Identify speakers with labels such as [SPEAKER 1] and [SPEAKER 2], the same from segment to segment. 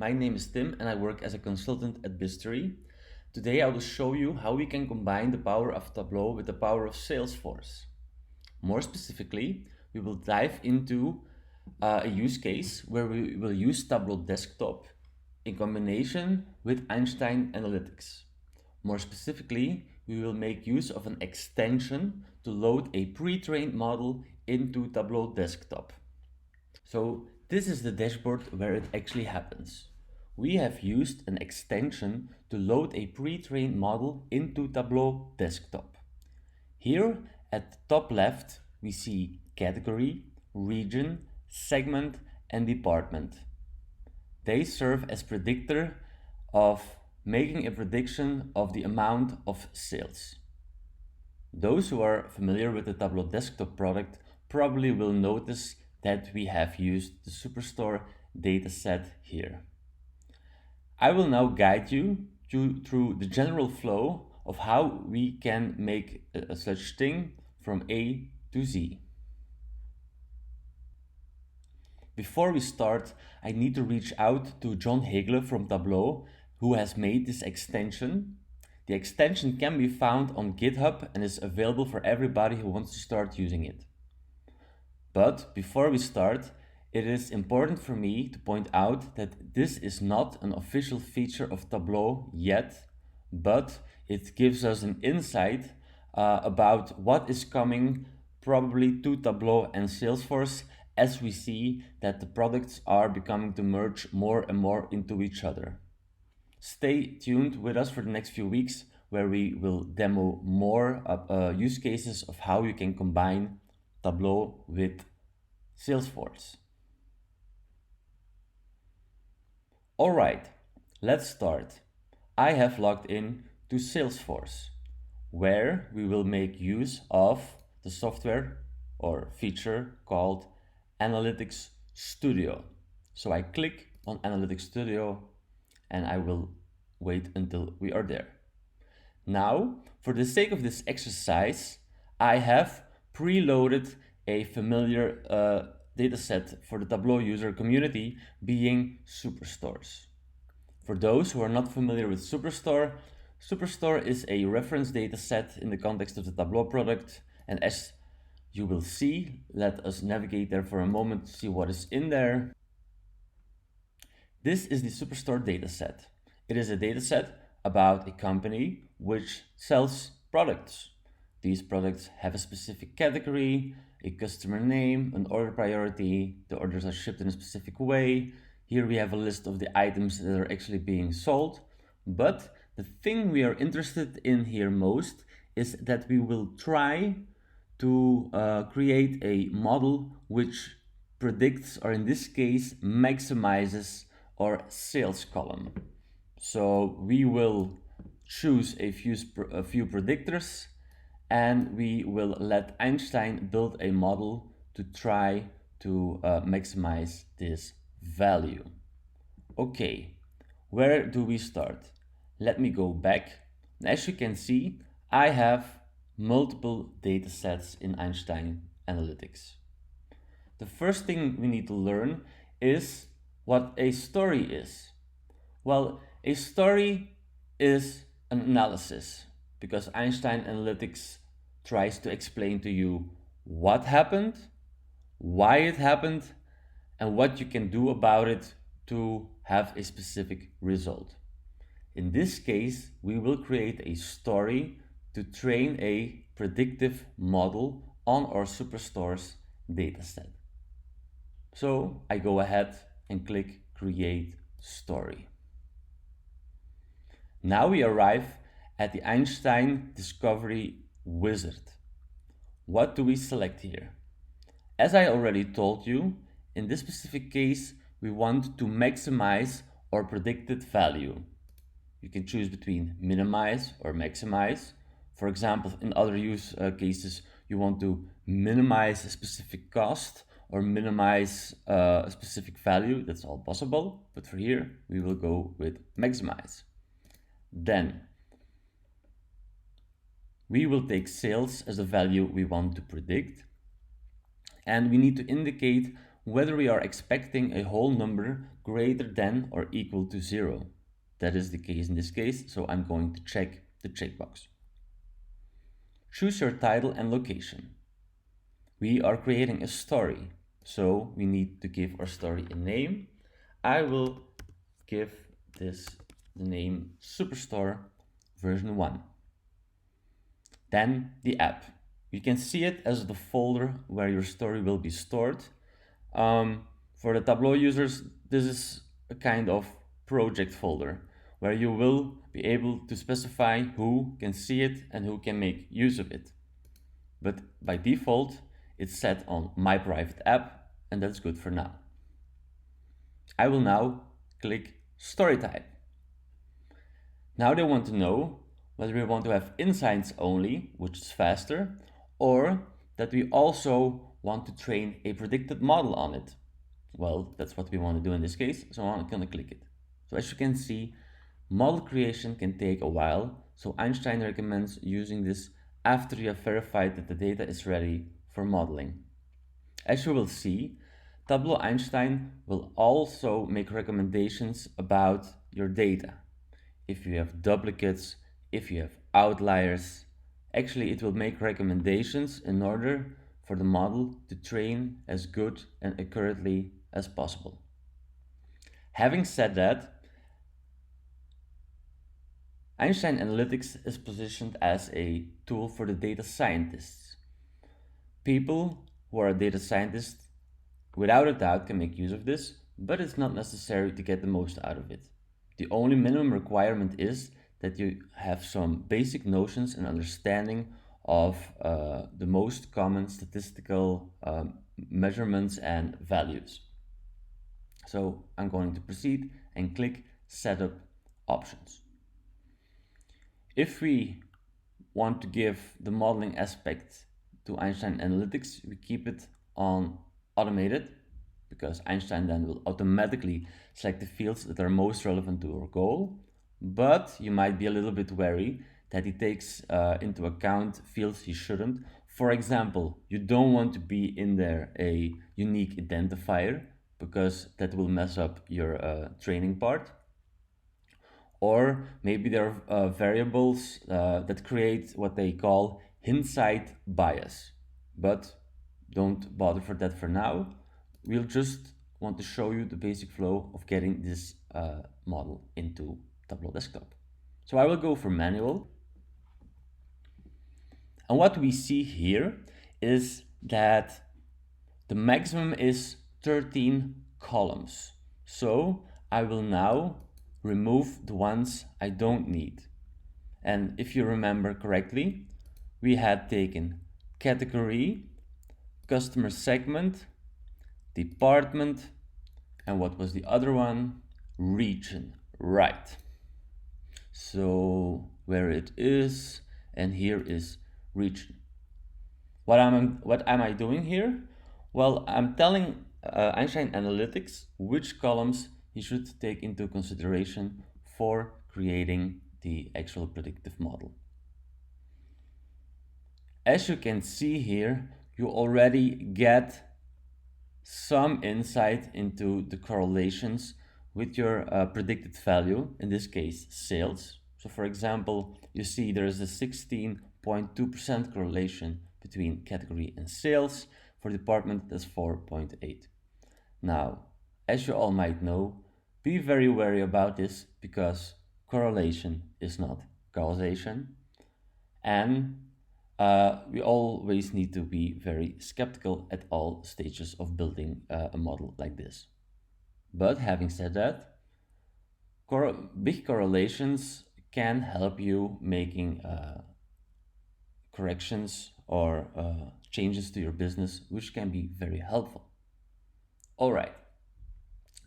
[SPEAKER 1] My name is Tim and I work as a consultant at Biztory. Today I will show you how we can combine the power of Tableau with the power of Salesforce. More specifically, we will dive into a use case where we will use Tableau Desktop in combination with Einstein Analytics. More specifically, we will make use of an extension to load a pre-trained model into Tableau Desktop. So this is the dashboard where it actually happens. We have used an extension to load a pre-trained model into Tableau Desktop. Here at the top left, we see category, region, segment, and department. They serve as predictor of making a prediction of the amount of sales. Those who are familiar with the Tableau Desktop product probably will notice that we have used the Superstore dataset here. I will now guide you through the general flow of how we can make a such thing from A to Z. Before we start, I need to reach out to John Hagle from Tableau, who has made this extension. The extension can be found on GitHub and is available for everybody who wants to start using it. But before we start, it is important for me to point out that this is not an official feature of Tableau yet, but it gives us an insight about what is coming probably to Tableau and Salesforce as we see that the products are becoming to merge more and more into each other. Stay tuned with us for the next few weeks where we will demo more use cases of how you can combine Tableau with Salesforce. Alright, let's start. I have logged in to Salesforce, where we will make use of the software or feature called Analytics Studio. So I click on Analytics Studio and I will wait until we are there. Now, for the sake of this exercise, I have preloaded a familiar dataset for the Tableau user community being Superstores. For those who are not familiar with Superstore, Superstore is a reference dataset in the context of the Tableau product, and as you will see, let us navigate there for a moment to see what is in there. This is the Superstore dataset. It is a dataset about a company which sells products. These products have a specific category, a customer name, an order priority, the orders are shipped in a specific way. Here we have a list of the items that are actually being sold. But the thing we are interested in here most is that we will try to create a model which predicts, or in this case, maximizes our sales column. So we will choose a few predictors and we will let Einstein build a model to try to maximize this value. Okay, where do we start? Let me go back. As you can see, I have multiple data sets in Einstein Analytics. The first thing we need to learn is what a story is. Well, a story is an analysis because Einstein Analytics tries to explain to you what happened, why it happened, and what you can do about it to have a specific result. In this case, we will create a story to train a predictive model on our Superstores dataset. So I go ahead and click Create Story. Now we arrive at the Einstein Discovery Wizard. What do we select here? As I already told you, in this specific case, we want to maximize our predicted value. You can choose between minimize or maximize. For example, in other use cases, you want to minimize a specific cost or minimize a specific value. That's all possible, but for here, we will go with maximize. Then we will take sales as the value we want to predict, and we need to indicate whether we are expecting a whole number greater than or equal to 0. That is the case in this case, so I'm going to check the checkbox. Choose your title and location. We are creating a story, so we need to give our story a name. I will give this the name Superstore version 1. Then the app. You can see it as the folder where your story will be stored. For the Tableau users, this is a kind of project folder where you will be able to specify who can see it and who can make use of it. But by default, it's set on My Private App, and that's good for now. I will now click Story Type. Now they want to know whether we want to have insights only, which is faster, or that we also want to train a predicted model on it. Well, that's what we want to do in this case, so I'm going to click it. So as you can see, model creation can take a while, so Einstein recommends using this after you have verified that the data is ready for modeling. As you will see, Tableau Einstein will also make recommendations about your data. If you have duplicates, if you have outliers, actually it will make recommendations in order for the model to train as good and accurately as possible. Having said that, Einstein Analytics is positioned as a tool for the data scientists. People who are data scientists, without a doubt, can make use of this, but it's not necessary to get the most out of it. The only minimum requirement is that you have some basic notions and understanding of the most common statistical measurements and values. So I'm going to proceed and click Setup Options. If we want to give the modeling aspect to Einstein Analytics, we keep it on automated, because Einstein then will automatically select the fields that are most relevant to our goal. But you might be a little bit wary that he takes into account fields he shouldn't. For example, you don't want to be in there a unique identifier, because that will mess up your training part. Or maybe there are variables that create what they call hindsight bias. But don't bother for that for now. We'll just want to show you the basic flow of getting this model into Tableau Desktop. So I will go for manual. And what we see here is that the maximum is 13 columns. So I will now remove the ones I don't need. And if you remember correctly, we had taken category, customer segment, department, and what was the other one? Region, right. So where it is, and here is region. What am I doing here? Well, I'm telling Einstein Analytics which columns he should take into consideration for creating the actual predictive model. As you can see here, you already get some insight into the correlations with your predicted value, in this case sales. So for example, you see there is a 16.2% correlation between category and sales. For department, that's 4.8. Now, as you all might know, be very wary about this, because correlation is not causation. And we always need to be very skeptical at all stages of building a model like this. But having said that, big correlations can help you making corrections or changes to your business, which can be very helpful. All right,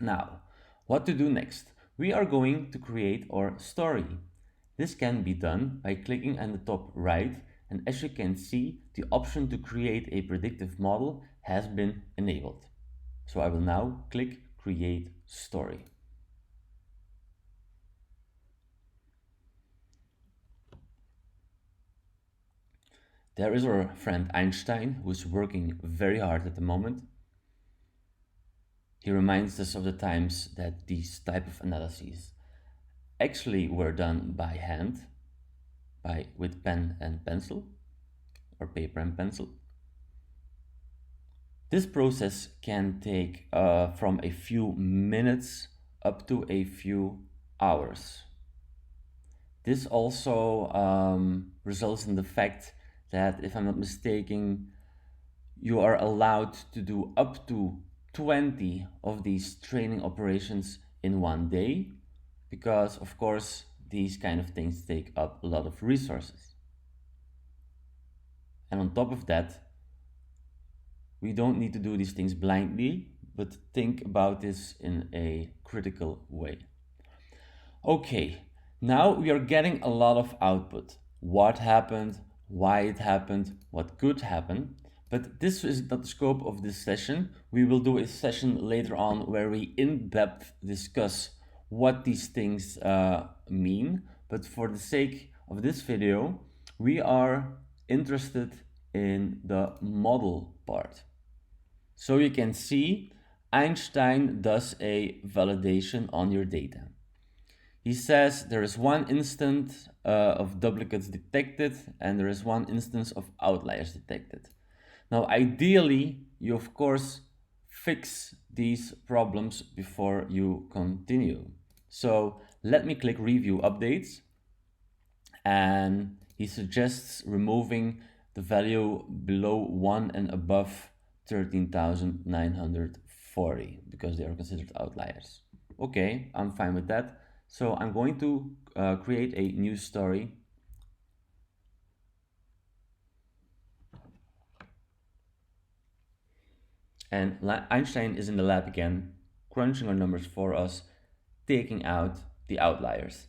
[SPEAKER 1] now what to do next? We are going to create our story. This can be done by clicking on the top right, and as you can see, the option to create a predictive model has been enabled. So I will now click Create Story. There is our friend Einstein, who is working very hard at the moment. He reminds us of the times that these type of analyses actually were done by hand, with pen and pencil, or paper and pencil. This process can take from a few minutes up to a few hours. This also results in the fact that, if I'm not mistaken, you are allowed to do up to 20 of these training operations in one day, because of course these kind of things take up a lot of resources. And on top of that, we don't need to do these things blindly, but think about this in a critical way. Okay, now we are getting a lot of output. What happened, why it happened, what could happen. But this is not the scope of this session. We will do a session later on where we in depth discuss what these things mean. But for the sake of this video, we are interested in the model part. So you can see Einstein does a validation on your data. He says there is one instance of duplicates detected and there is one instance of outliers detected. Now, ideally, you of course fix these problems before you continue. So let me click Review Updates, and he suggests removing the value below 1 and above 13,940 because they are considered outliers. Okay, I'm fine with that. So I'm going to create a new story. And Einstein is in the lab again, crunching our numbers for us, taking out the outliers.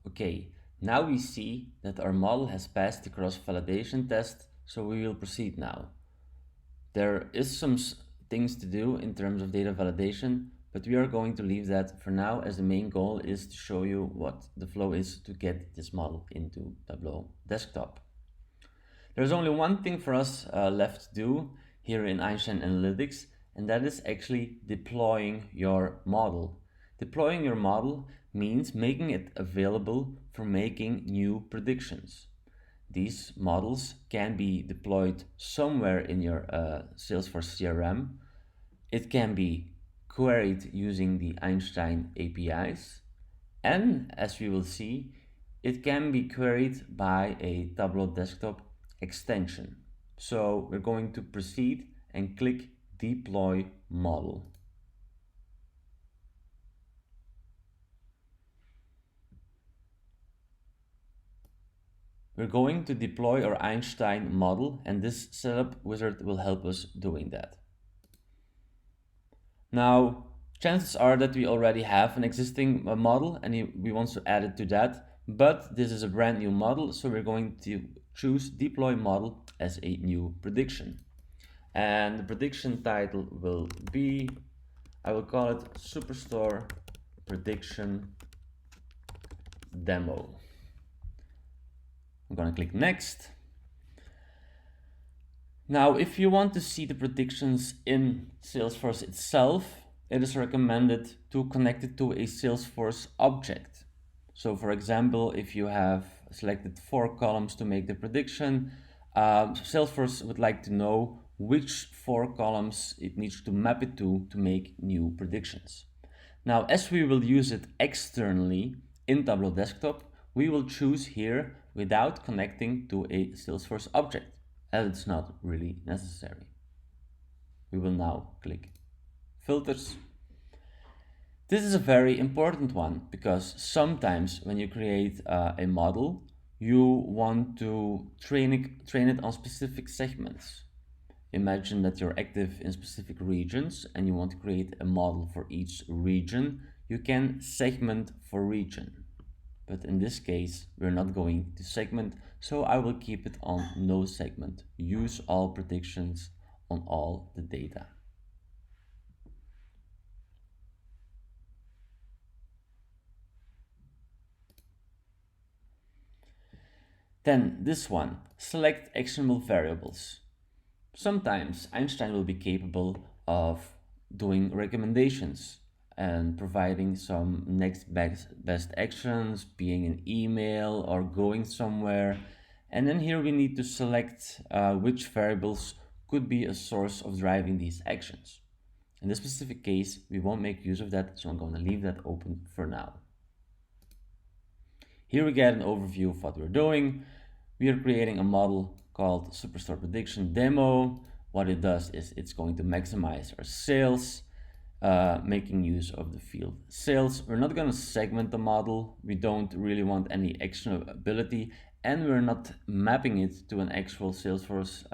[SPEAKER 1] Okay, now we see that our model has passed the cross-validation test, so we will proceed now. There is some things to do in terms of data validation, but we are going to leave that for now, as the main goal is to show you what the flow is to get this model into Tableau desktop. There's only one thing for us left to do here in Einstein Analytics, and that is actually deploying your model. Deploying your model means making it available for making new predictions. These models can be deployed somewhere in your Salesforce CRM. It can be queried using the Einstein APIs. And as we will see, it can be queried by a Tableau desktop extension. So we're going to proceed and click Deploy Model. We're going to deploy our Einstein model, and this setup wizard will help us doing that. Now, chances are that we already have an existing model and we want to add it to that, but this is a brand new model, so we're going to choose Deploy Model as a new prediction. And the prediction title will be, I will call it Superstore Prediction Demo. I'm going to click Next. Now, if you want to see the predictions in Salesforce itself, it is recommended to connect it to a Salesforce object. So for example, if you have selected 4 columns to make the prediction, Salesforce would like to know which 4 columns it needs to map it to make new predictions. Now, as we will use it externally in Tableau Desktop, we will choose here without connecting to a Salesforce object, as it's not really necessary. We will now click Filters. This is a very important one because sometimes when you create a model, you want to train it on specific segments. Imagine that you're active in specific regions and you want to create a model for each region. You can segment for region. But in this case, we're not going to segment, so I will keep it on no segment. Use all predictions on all the data. Then this one, select actionable variables. Sometimes Einstein will be capable of doing recommendations and providing some next best actions, being an email or going somewhere. And then here we need to select which variables could be a source of driving these actions. In this specific case, we won't make use of that, so I'm going to leave that open for now. Here we get an overview of what we're doing. We are creating a model called Superstore Prediction Demo. What it does is it's going to maximize our sales, making use of the field sales. We're not going to segment the model. We don't really want any actionability, and we're not mapping it to an actual Salesforce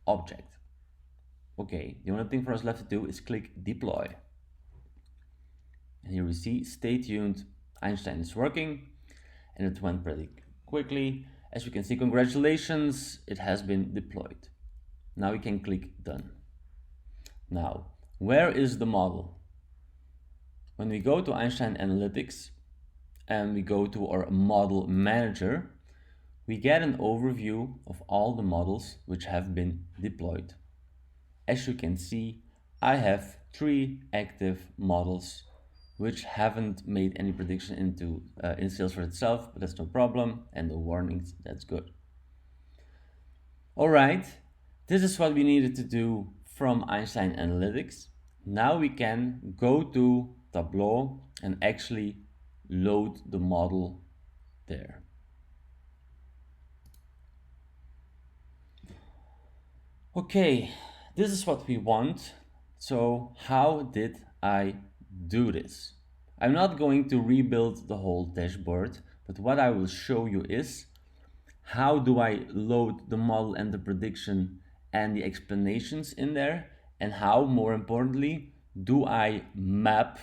[SPEAKER 1] object. Okay, the only thing for us left to do is click deploy. And here we see, stay tuned, Einstein is working, and it went pretty quickly. As you can see, congratulations, it has been deployed. Now we can click done. Now, where is the model? When we go to Einstein Analytics and we go to our model manager, we get an overview of all the models which have been deployed. As you can see, I have 3 active models which haven't made any prediction into in Salesforce itself, but that's no problem, and the warnings, that's good. All right, this is what we needed to do from Einstein Analytics. Now we can go to Tableau and actually load the model there. Okay, this is what we want. So how did I do this? I'm not going to rebuild the whole dashboard, but what I will show you is how do I load the model and the prediction and the explanations in there, and how, more importantly, do I map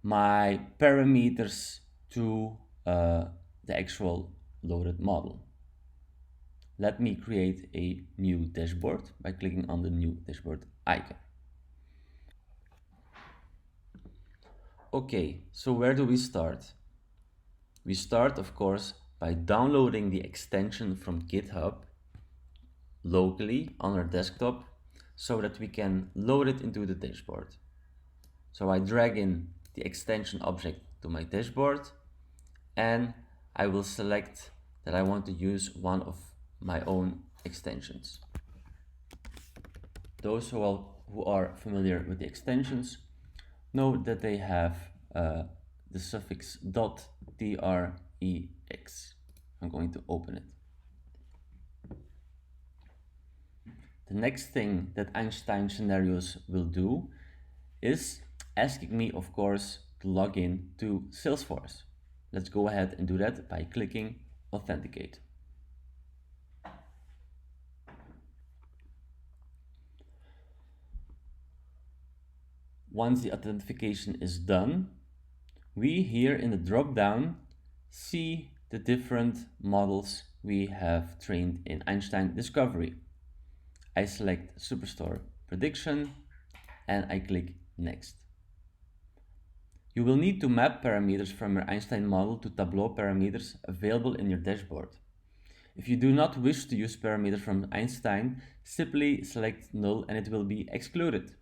[SPEAKER 1] my parameters to the actual loaded model. Let me create a new dashboard by clicking on the new dashboard icon. Okay, so where do we start? We start, of course, by downloading the extension from GitHub locally on our desktop so that we can load it into the dashboard. So I drag in the extension object to my dashboard, and I will select that I want to use one of my own extensions. Those who are familiar with the extensions know that they have the suffix .trex. I'm going to open it. The next thing that Einstein scenarios will do is asking me, of course, to log in to Salesforce. Let's go ahead and do that by clicking Authenticate. Once the authentication is done, we here in the drop-down see the different models we have trained in Einstein Discovery. I select Superstore Prediction and I click Next. You will need to map parameters from your Einstein model to Tableau parameters available in your dashboard. If you do not wish to use parameters from Einstein, simply select Null and it will be excluded.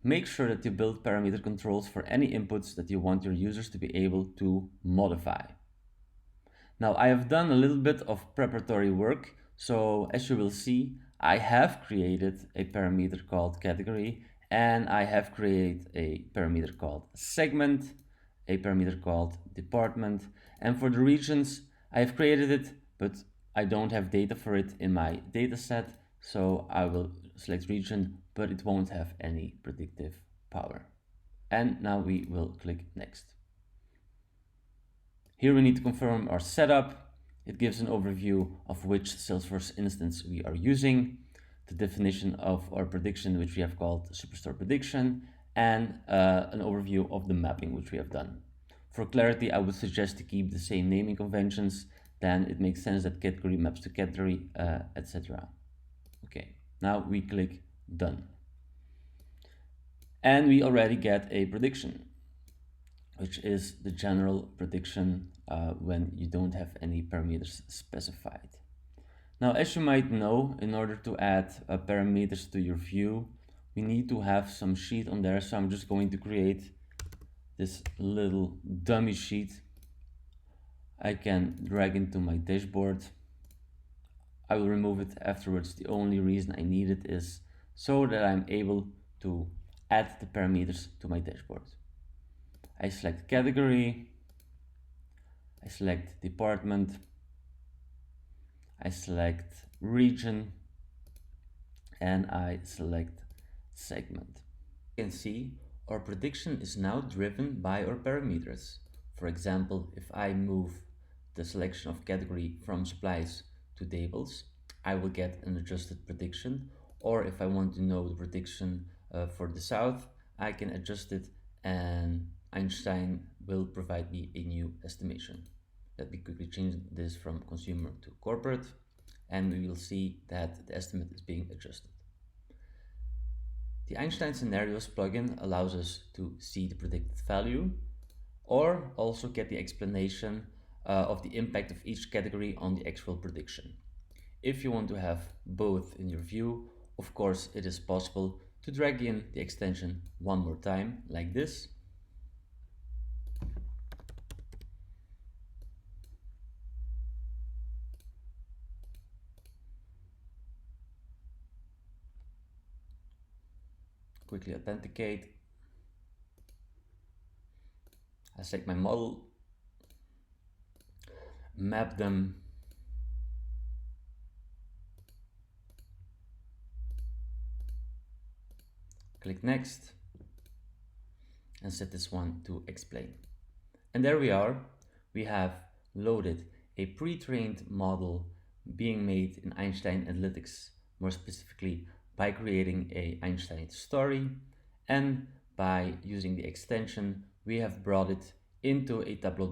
[SPEAKER 1] Make sure that you build parameter controls for any inputs that you want your users to be able to modify. Now, I have done a little bit of preparatory work, so as you will see, I have created a parameter called category, and I have created a parameter called segment, a parameter called department, and for the regions, I have created it, but I don't have data for it in my data set, so I will select region, but it won't have any predictive power. And now we will click Next. Here we need to confirm our setup. It gives an overview of which Salesforce instance we are using, the definition of our prediction, which we have called Superstore Prediction, and an overview of the mapping, which we have done. For clarity, I would suggest to keep the same naming conventions, then it makes sense that category maps to category, etc. Okay, now we click Done. And we already get a prediction, which is the general prediction when you don't have any parameters specified. Now, as you might know, in order to add parameters to your view, we need to have some sheet on there. So I'm just going to create this little dummy sheet. I can drag into my dashboard. I will remove it afterwards. The only reason I need it is so that I'm able to add the parameters to my dashboard. I select category, I select department, I select region, and I select segment. You can see our prediction is now driven by our parameters. For example, if I move the selection of category from supplies to tables, I will get an adjusted prediction. Or if I want to know the prediction for the south, I can adjust it and Einstein will provide me a new estimation. Let me quickly change this from consumer to corporate, and we will see that the estimate is being adjusted. The Einstein Scenarios plugin allows us to see the predicted value or also get the explanation of the impact of each category on the actual prediction. If you want to have both in your view, of course it is possible to drag in the extension one more time like this. Quickly authenticate. I select my model, map them, click next, and set this one to explain. And there we are. We have loaded a pre-trained model being made in Einstein Analytics, more specifically by creating a Einstein story, and by using the extension, we have brought it into a Tableau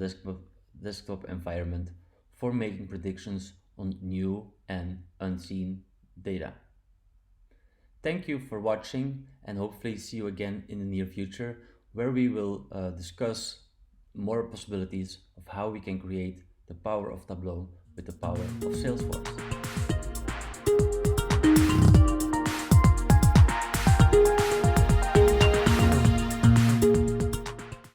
[SPEAKER 1] desktop environment for making predictions on new and unseen data. Thank you for watching, and hopefully see you again in the near future, where we will discuss more possibilities of how we can create the power of Tableau with the power of Salesforce.